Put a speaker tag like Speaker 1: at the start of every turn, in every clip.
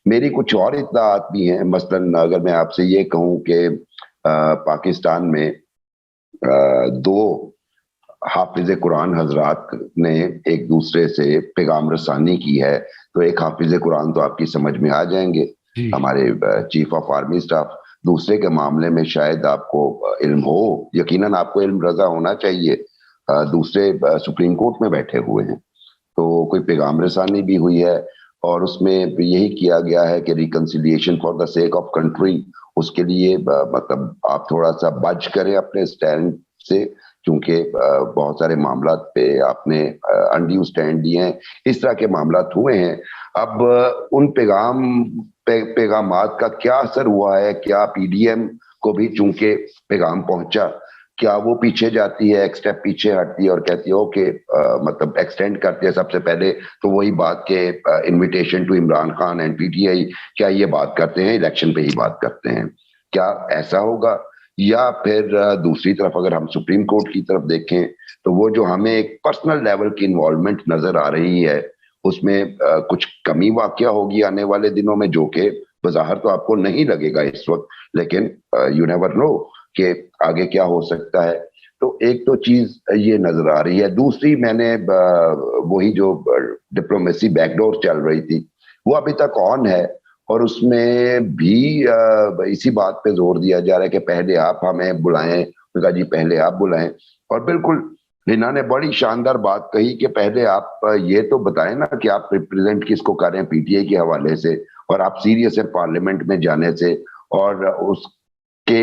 Speaker 1: میری کچھ اور اطلاعات بھی ہیں. مثلاً اگر میں آپ سے یہ کہوں کہ پاکستان میں دو حافظ قرآن حضرات نے ایک دوسرے سے پیغام رسانی کی ہے, تو ایک حافظ قرآن تو آپ کی سمجھ میں آ جائیں گے, ہمارے چیف آف آرمی اسٹاف. دوسرے کے معاملے میں شاید آپ کو علم ہو, یقیناً آپ کو علم رضا ہونا چاہیے. دوسرے سپریم کورٹ میں بیٹھے ہوئے ہیں, تو کوئی پیغام رسانی بھی ہوئی ہے, اور اس میں یہی کیا گیا ہے کہ reconciliation for the sake of country, اس کے لیے مطلب آپ تھوڑا سا بچ کریں اپنے سٹینڈ سے, کیونکہ بہت سارے معاملات پہ آپ نے انڈیو سٹینڈ دیے ہیں, اس طرح کے معاملات ہوئے ہیں. اب ان پیغامات کا کیا اثر ہوا ہے, کیا پی ڈی ایم کو بھی چونکہ پیغام پہنچا, کیا وہ پیچھے جاتی ہے, ایک سٹیپ پیچھے ہٹتی ہے اور کہتی ہے اوکے, مطلب ایکسٹینڈ کرتی ہے. سب سے پہلے تو وہی بات کہ invitation to Imran Khan and P T I, کیا یہ بات کرتے ہیں الیکشن پہ ہی بات کرتے ہیں, کیا ایسا ہوگا؟ یا پھر دوسری طرف اگر ہم سپریم کورٹ کی طرف دیکھیں تو وہ جو ہمیں ایک پرسنل لیول کی انوالومنٹ نظر آ رہی ہے, اس میں کچھ کمی واقعہ ہوگی آنے والے دنوں میں, جو کہ بظاہر تو آپ کو نہیں لگے گا اس وقت, لیکن یو نیور نو کہ آگے کیا ہو سکتا ہے. تو ایک تو چیز یہ نظر آ رہی ہے. دوسری, میں نے وہی جو ڈپلومیسی بیک ڈور چل رہی تھی وہ ابھی تک آن ہے, اور اس میں بھی اسی بات پہ زور دیا جا رہا ہے کہ پہلے آپ ہمیں بلائیں. کہا جی پہلے آپ بلائیں, اور بالکل انہوں نے بڑی شاندار بات کہی کہ پہلے آپ یہ تو بتائیں نا کہ آپ ریپرزینٹ کس کو کر رہے ہیں پی ٹی آئی کے حوالے سے, اور آپ سیریس ہے پارلیمنٹ میں جانے سے, اور اس کہ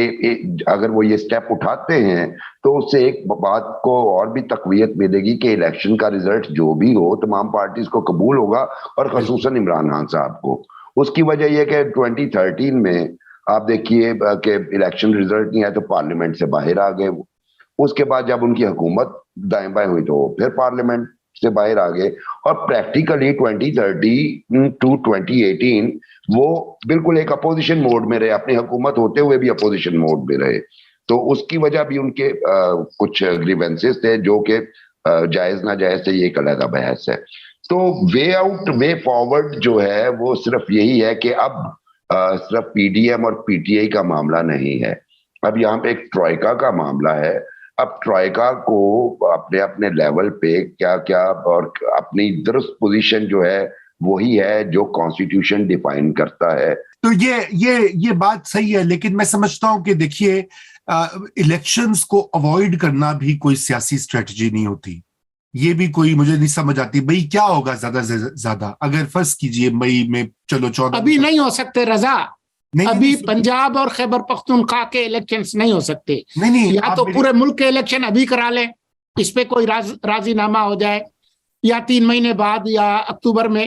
Speaker 1: اگر وہ یہ سٹیپ اٹھاتے ہیں تو اس سے ایک بات کو اور بھی تقویت ملے گی کہ الیکشن کا رزلٹ جو بھی ہو تمام پارٹیز کو قبول ہوگا, اور خصوصاً عمران خان صاحب کو. اس کی وجہ یہ کہ 2013 میں آپ دیکھیے کہ الیکشن رزلٹ نہیں آیا تو پارلیمنٹ سے باہر آ گئے. اس کے بعد جب ان کی حکومت دائیں بائیں ہوئی تو پھر پارلیمنٹ سے باہر آ گئے, اور پریکٹیکلی 2013 ٹو 2018 وہ بالکل ایک اپوزیشن موڈ میں رہے, اپنی حکومت ہوتے ہوئے بھی اپوزیشن موڈ میں رہے. تو اس کی وجہ بھی ان کے کچھ گریونسز تھے جو کہ جائز ناجائز سے یہ ایک علیحدہ بحث ہے. تو وے آؤٹ وے فارورڈ جو ہے وہ صرف یہی ہے کہ اب صرف پی ڈی ایم اور پی ٹی آئی کا معاملہ نہیں ہے, اب یہاں پہ ایک ٹرائیکا کا معاملہ ہے. اب ٹرائیکا کو اپنے اپنے لیول پہ کیا کیا اور اپنی درست پوزیشن جو ہے وہی ہے جو کانسٹیٹیوشن ڈیفائن کرتا ہے.
Speaker 2: تو یہ بات صحیح ہے, لیکن میں سمجھتا ہوں کہ دیکھیے الیکشنز کو اوائڈ کرنا بھی کوئی سیاسی اسٹریٹجی نہیں ہوتی. یہ بھی کوئی مجھے نہیں سمجھ آتی بھئی کیا ہوگا زیادہ سے زیادہ. اگر فرض کیجئے مئی میں چلو 14
Speaker 3: ابھی نہیں ہو سکتے رضا, ابھی پنجاب اور خیبر پختونخوا کے الیکشنز نہیں ہو سکتے. یا تو پورے ملک کے الیکشن ابھی کرا لیں, اس پہ کوئی راضی نامہ ہو جائے, یا 3 مہینے بعد یا اکتوبر میں.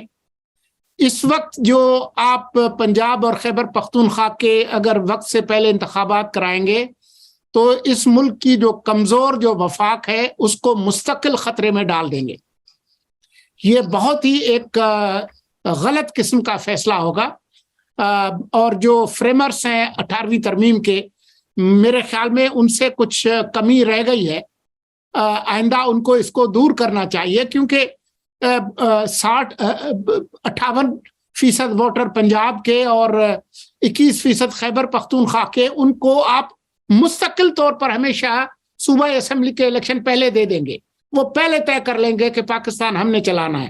Speaker 3: اس وقت جو آپ پنجاب اور خیبر پختونخوا کے اگر وقت سے پہلے انتخابات کرائیں گے تو اس ملک کی جو کمزور جو وفاق ہے اس کو مستقل خطرے میں ڈال دیں گے. یہ بہت ہی ایک غلط قسم کا فیصلہ ہوگا, اور جو فریمرز ہیں 18ویں ترمیم کے, میرے خیال میں ان سے کچھ کمی رہ گئی ہے. آئندہ ان کو اس کو دور کرنا چاہیے, کیونکہ 58% ووٹر پنجاب کے اور 21% خیبر پختونخوا کے, ان کو آپ مستقل طور پر ہمیشہ صوبائی اسمبلی کے الیکشن پہلے دے دیں گے. وہ پہلے طے کر لیں گے کہ پاکستان ہم نے چلانا ہے.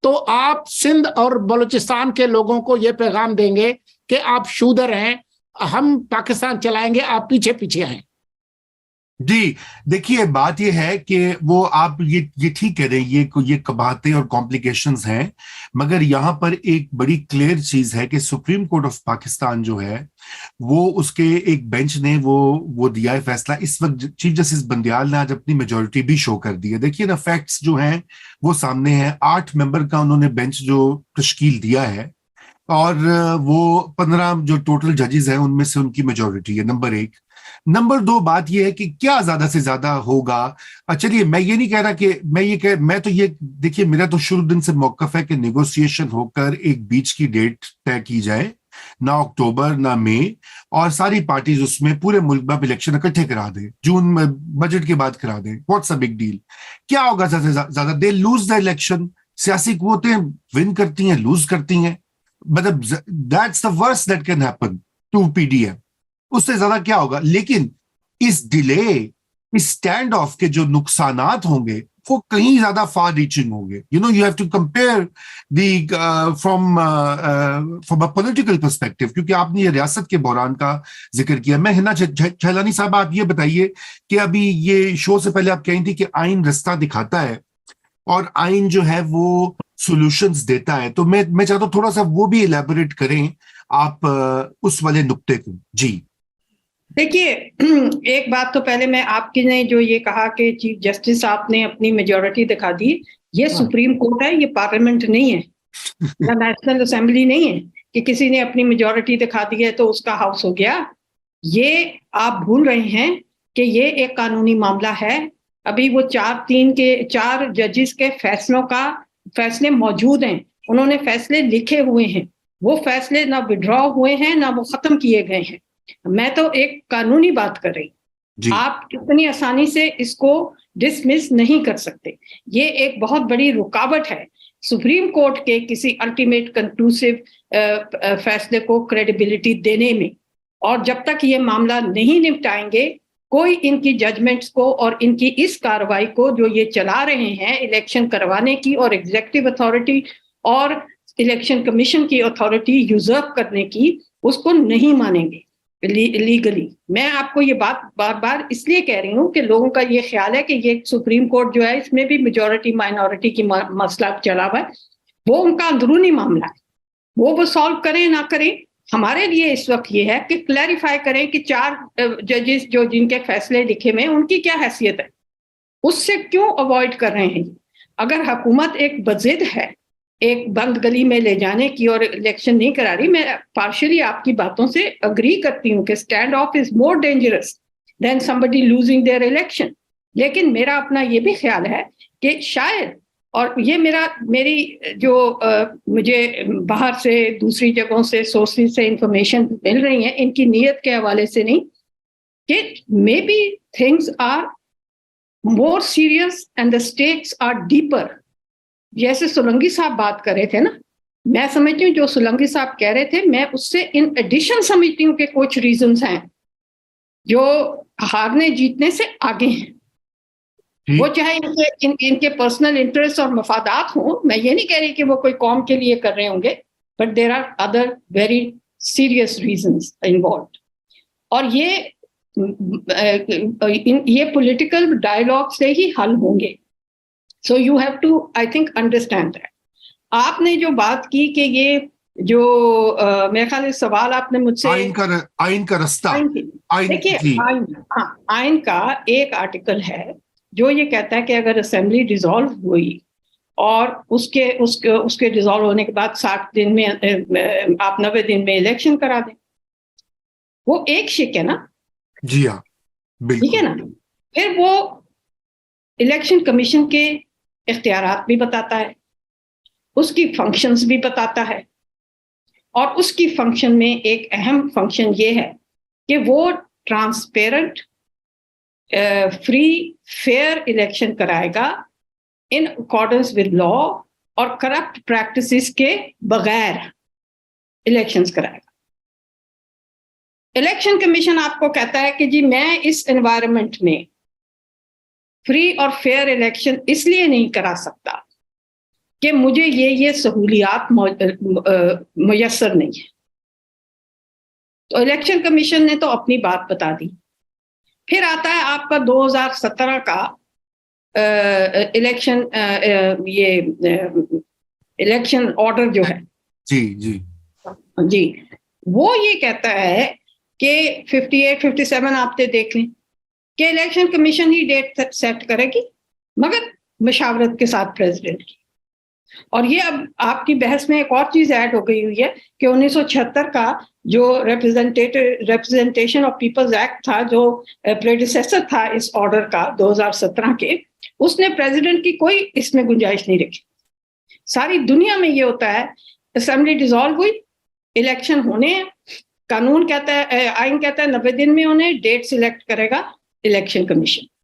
Speaker 3: تو آپ سندھ اور بلوچستان کے لوگوں کو یہ پیغام دیں گے کہ آپ شودر ہیں, ہم پاکستان چلائیں گے, آپ پیچھے پیچھے ہیں.
Speaker 2: جی دیکھیے بات یہ ہے کہ وہ آپ یہ ٹھیک کہہ رہے ہیں, یہ باتیں اور کمپلیکیشنز ہیں, مگر یہاں پر ایک بڑی کلیئر چیز ہے کہ سپریم کورٹ آف پاکستان جو ہے وہ اس کے ایک بینچ نے وہ دیا ہے فیصلہ. اس وقت چیف جسٹس بندیال نے آج اپنی میجورٹی بھی شو کر دی ہے. دیکھیے نا فیکٹس جو ہیں وہ سامنے ہیں. 8 ممبر کا انہوں نے بینچ جو تشکیل دیا ہے, اور وہ 15 جو ٹوٹل ججز ہیں ان میں سے ان کی میجورٹی ہے. نمبر 1. نمبر 2 بات یہ ہے کہ کیا زیادہ سے زیادہ ہوگا. چلیے میں یہ نہیں کہہ رہا کہ میں تو یہ دیکھیے میرا تو شروع دن سے موقف ہے کہ نیگوسیشن ہو کر ایک بیچ کی ڈیٹ طے کی جائے, نہ اکتوبر نہ مئی, اور ساری پارٹیز اس میں پورے ملک میں الیکشن اکٹھے کرا دیں, جون میں بجٹ کے بعد کرا دیں. What's a big deal. کیا ہوگا زیادہ سے زیادہ؟ They lose the election. سیاسی قوتیں ون کرتی ہیں, لوز کرتی ہیں. مطلب that's the worst that can happen to P D M. اس سے زیادہ کیا ہوگا؟ لیکن اس ڈیلے، اس اسٹینڈ آف کے جو نقصانات ہوں گے وہ کہیں زیادہ فار ریچنگ ہوں گے. You have to compare the from a political perspective, کیونکہ آپ نے یہ ریاست کے بحران کا ذکر کیا. میں ہنا چھیلانی صاحب، آپ یہ بتائیے کہ ابھی یہ شو سے پہلے آپ کہیں تھی کہ آئین رستہ دکھاتا ہے اور آئین جو ہے وہ سولوشنز دیتا ہے، تو میں چاہتا ہوں تھوڑا سا وہ بھی الیبوریٹ کریں آپ اس والے نقطے کو. جی
Speaker 4: دیکھیے، ایک بات تو پہلے میں آپ کی نے جو یہ کہا کہ چیف جسٹس صاحب نے اپنی میجورٹی دکھا دی، یہ سپریم کورٹ ہے، یہ پارلیمنٹ نہیں ہے، یا نیشنل اسمبلی نہیں ہے کہ کسی نے اپنی میجورٹی دکھا دی ہے تو اس کا ہاؤس ہو گیا. یہ آپ بھول رہے ہیں کہ یہ ایک قانونی معاملہ ہے. ابھی وہ 4 ججز کے فیصلے موجود ہیں، انہوں نے فیصلے لکھے ہوئے ہیں، وہ فیصلے نہ وڈرا ہوئے ہیں نہ وہ ختم کیے گئے ہیں. میں تو ایک قانونی بات کر رہی ہوں. آپ اتنی آسانی سے اس کو ڈسمس نہیں کر سکتے. یہ ایک بہت بڑی رکاوٹ ہے سپریم کورٹ کے کسی الٹیمیٹ کنکلوسیو فیصلے کو کریڈیبلٹی دینے میں. اور جب تک یہ معاملہ نہیں نپٹائیں گے، کوئی ان کی ججمنٹس کو اور ان کی اس کارروائی کو جو یہ چلا رہے ہیں الیکشن کروانے کی، اور ایگزیکٹو اتھارٹی اور الیکشن کمیشن کی اتھارٹی یوزرپ کرنے کی، اس کو نہیں مانیں گے لیگلی. میں آپ کو یہ بات بار بار اس لیے کہہ رہی ہوں کہ لوگوں کا یہ خیال ہے کہ یہ سپریم کورٹ جو ہے اس میں بھی میجورٹی مائنورٹی کی مسئلہ چلا ہوا ہے. وہ ان کا اندرونی معاملہ ہے، وہ سالو کریں نہ کریں. ہمارے لیے اس وقت یہ ہے کہ کلیریفائی کریں کہ 4 ججز جو جن کے فیصلے لکھے میں ان کی کیا حیثیت ہے، اس سے کیوں اوائڈ کر رہے ہیں. اگر حکومت ایک بضد ہے ایک بند گلی میں لے جانے کی اور الیکشن نہیں کرا رہی، میں پارشلی آپ کی باتوں سے اگری کرتی ہوں کہ stand off is more dangerous than somebody losing their election. لیکن میرا اپنا یہ بھی خیال ہے کہ شاید، اور یہ میری جو مجھے باہر سے دوسری جگہوں سے سورسز سے انفارمیشن مل رہی ہیں، ان کی نیت کے حوالے سے نہیں، کہ may be things are more serious and the stakes are deeper. جیسے سولنگی صاحب بات کر رہے تھے نا، میں سمجھتی ہوں جو سولنگی صاحب کہہ رہے تھے، میں اس سے ان ایڈیشن سمجھتی ہوں کہ کچھ ریزنز ہیں جو ہارنے جیتنے سے آگے ہیں. وہ چاہے ان کے پرسنل انٹرسٹ اور مفادات ہوں، میں یہ نہیں کہہ رہی کہ وہ کوئی قوم کے لیے کر رہے ہوں گے، but there are other very serious reasons involved. اور یہ پولیٹیکل ڈائلاگ سے ہی حل ہوں گے. So you have to, I think, understand that. آپ نے جو بات کی کہ یہ جو میرے خیال سوال آپ نے مجھ سے
Speaker 2: آئین کا رستہ،
Speaker 4: دیکھیے آئین کا ایک آرٹیکل ہے جو یہ کہتا ہے کہ اگر اسمبلی ڈیزالو ہوئی اور اس کے ڈیزالو ہونے کے بعد 60 دن میں آپ 90 دن میں الیکشن کرا دیں. وہ ایک شک ہے نا.
Speaker 2: جی ہاں بالکل
Speaker 4: ٹھیک ہے نا. پھر وہ الیکشن کمیشن کے اختیارات بھی بتاتا ہے، اس کی فنکشنز بھی بتاتا ہے، اور اس کی فنکشن میں ایک اہم فنکشن یہ ہے کہ وہ ٹرانسپیرنٹ فری فیئر الیکشن کرائے گا ان اکارڈنس ود لا، اور کرپٹ پریکٹسز کے بغیر الیکشنز کرائے گا. الیکشن کمیشن آپ کو کہتا ہے کہ جی میں اس انوائرمنٹ میں فری اور فیئر الیکشن اس لیے نہیں کرا سکتا کہ مجھے یہ سہولیات میسر نہیں ہے. تو الیکشن کمیشن نے تو اپنی بات بتا دی. پھر آتا ہے آپ کا 2017 کا الیکشن آرڈر جو ہے، جی وہ یہ کہتا ہے کہ 58-57 آپ دیکھ لیں کہ الیکشن کمیشن ہی ڈیٹ سیٹ کرے گی مگر مشاورت کے ساتھ پریزیڈنٹ کی. اور یہ اب آپ کی بحث میں ایک اور چیز ایڈ ہو گئی ہوئی ہے کہ 1976 کا جو ریپرزنٹیشن آف پیپلز ایکٹ تھا، جو پریڈیسیسر تھا اس آرڈر کا 2017 کے، اس نے پریزیڈنٹ کی کوئی اس میں گنجائش نہیں رکھی. ساری دنیا میں یہ ہوتا ہے اسمبلی ڈیزالو ہوئی، الیکشن ہونے ہیں، قانون کہتا ہے، آئین کہتا ہے 90 دن میں انہیں ڈیٹ سلیکٹ کرے گا الیکشن کمیشن.